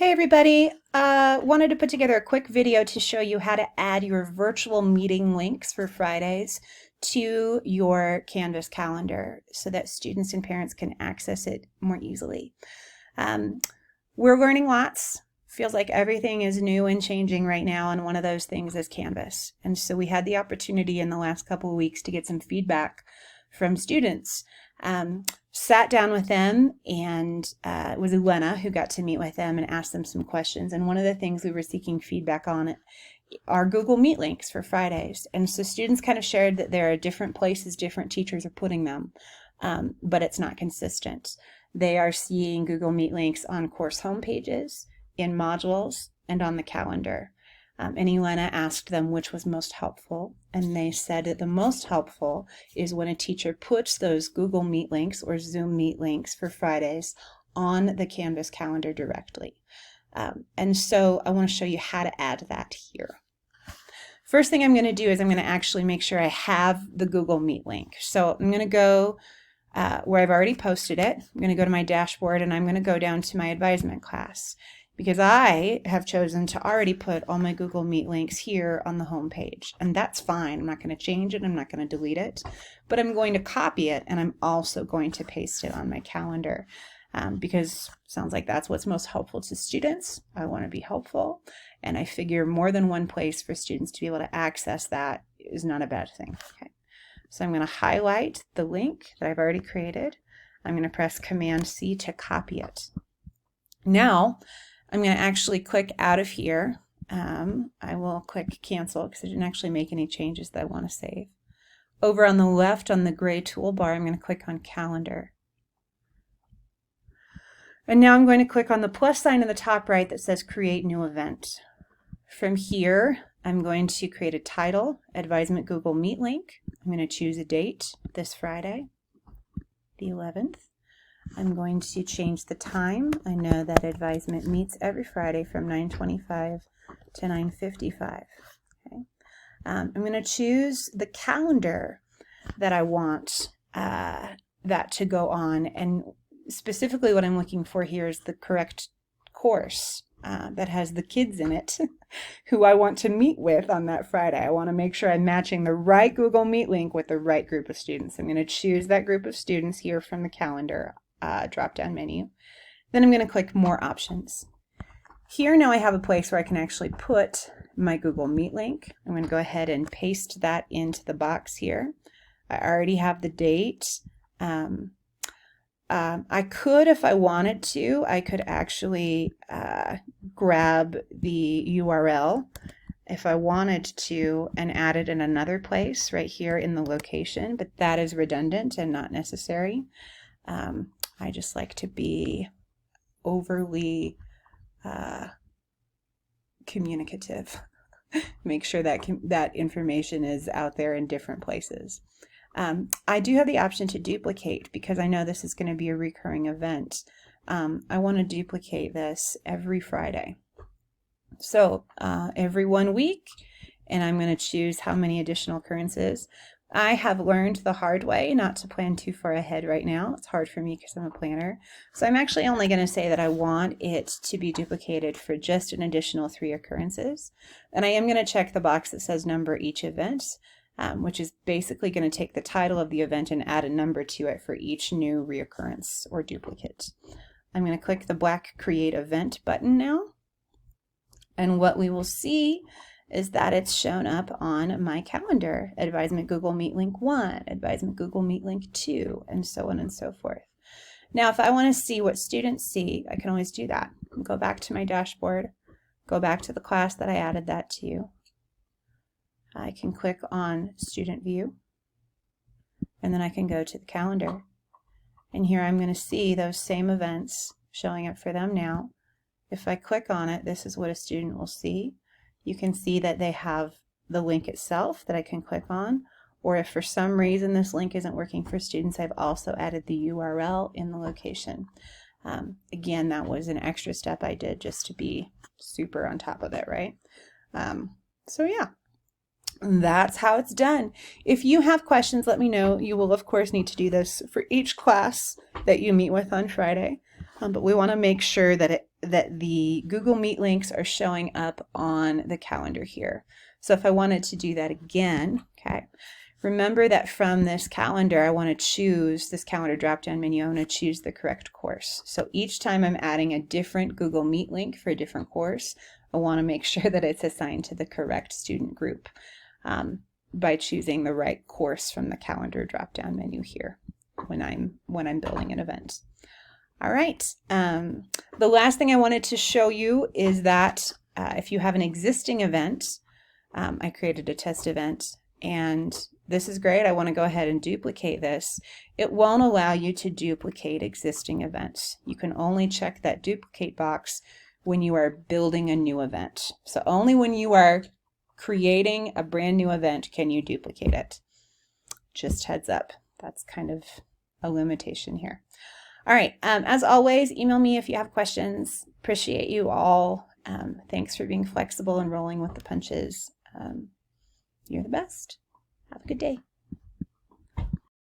Hey everybody, wanted to put together a quick video to show you how to add your virtual meeting links for Fridays to your Canvas calendar so that students and parents can access it more easily. We're learning lots. Feels like everything is new and changing right now, and one of those things is Canvas. And so we had the opportunity in the last couple of weeks to get some feedback from students. Sat down with them, and it was Elena who got to meet with them and ask them some questions. And one of the things we were seeking feedback on are Google Meet links for Fridays. And so students kind of shared that there are different places different teachers are putting them, but it's not consistent. They are seeing Google Meet links on course homepages, in modules, and on the calendar. And Elena asked them which was most helpful, and they said that the most helpful is when a teacher puts those Google Meet links or Zoom Meet links for Fridays on the Canvas calendar directly. And so I want to show you how to add that here. First thing I'm going to do is I'm going to actually make sure I have the Google Meet link. So I'm going to go where I've already posted it. I'm going to go to my dashboard, and I'm going to go down to my advisement class, because I have chosen to already put all my Google Meet links here on the home page. And that's fine. I'm not going to change it. I'm not going to delete it. But I'm going to copy it, and I'm also going to paste it on my calendar because it sounds like that's what's most helpful to students. I want to be helpful. And I figure more than one place for students to be able to access that is not a bad thing. Okay. So I'm going to highlight the link that I've already created. I'm going to press Command-C to copy it. Now, I'm going to actually click out of here. I will click cancel because I didn't actually make any changes that I want to save. Over on the left on the gray toolbar, I'm going to click on calendar. And now I'm going to click on the plus sign in the top right that says create new event. From here, I'm going to create a title, Advisement Google Meet link. I'm going to choose a date, this Friday, the 11th. I'm going to change the time. I know that advisement meets every Friday from 9:25 to 9:55. Okay. I'm going to choose the calendar that I want that to go on, and specifically what I'm looking for here is the correct course that has the kids in it who I want to meet with on that Friday. I want to make sure I'm matching the right Google Meet link with the right group of students. I'm going to choose that group of students here from the calendar drop-down menu. Then I'm going to click More Options. Here now I have a place where I can actually put my Google Meet link. I'm going to go ahead and paste that into the box here. I already have the date. I could, if I wanted to, I could actually grab the URL if I wanted to and add it in another place right here in the location, but that is redundant and not necessary. I just like to be overly communicative. Make sure that that information is out there in different places. I do have the option to duplicate because I know this is going to be a recurring event. I want to duplicate this every Friday. So every 1 week, and I'm going to choose how many additional occurrences. I have learned the hard way not to plan too far ahead right now. It's hard for me because I'm a planner. So I'm actually only going to say that I want it to be duplicated for just an additional 3 occurrences. And I am going to check the box that says number each event, which is basically going to take the title of the event and add a number to it for each new reoccurrence or duplicate. I'm going to click the black Create Event button now. And what we will see is that it's shown up on my calendar. Advisement Google Meet link 1, Advisement Google Meet link 2, and so on and so forth. Now, if I want to see what students see, I can always do that. Go back to my dashboard, go back to the class that I added that to. I can click on Student View, and then I can go to the calendar. And here I'm going to see those same events showing up for them now. If I click on it, this is what a student will see. You can see that they have the link itself that I can click on, or if for some reason this link isn't working for students, I've also added the URL in the location. Again, that was an extra step I did just to be super on top of it, right? So yeah, that's how it's done. If you have questions, let me know. You will, of course, need to do this for each class that you meet with on Friday. But we want to make sure that that the Google Meet links are showing up on the calendar here. So if I wanted to do that again, okay, remember that from this calendar, I want to choose this calendar drop-down menu. I want to choose the correct course. So each time I'm adding a different Google Meet link for a different course, I want to make sure that it's assigned to the correct student group by choosing the right course from the calendar drop-down menu here when I'm building an event. All right. The last thing I wanted to show you is that if you have an existing event, I created a test event, and this is great. I want to go ahead and duplicate this. It won't allow you to duplicate existing events. You can only check that duplicate box when you are building a new event. So only when you are creating a brand new event can you duplicate it. Just heads up. That's kind of a limitation here. All right. As always, email me if you have questions. Appreciate you all. Thanks for being flexible and rolling with the punches. You're the best. Have a good day.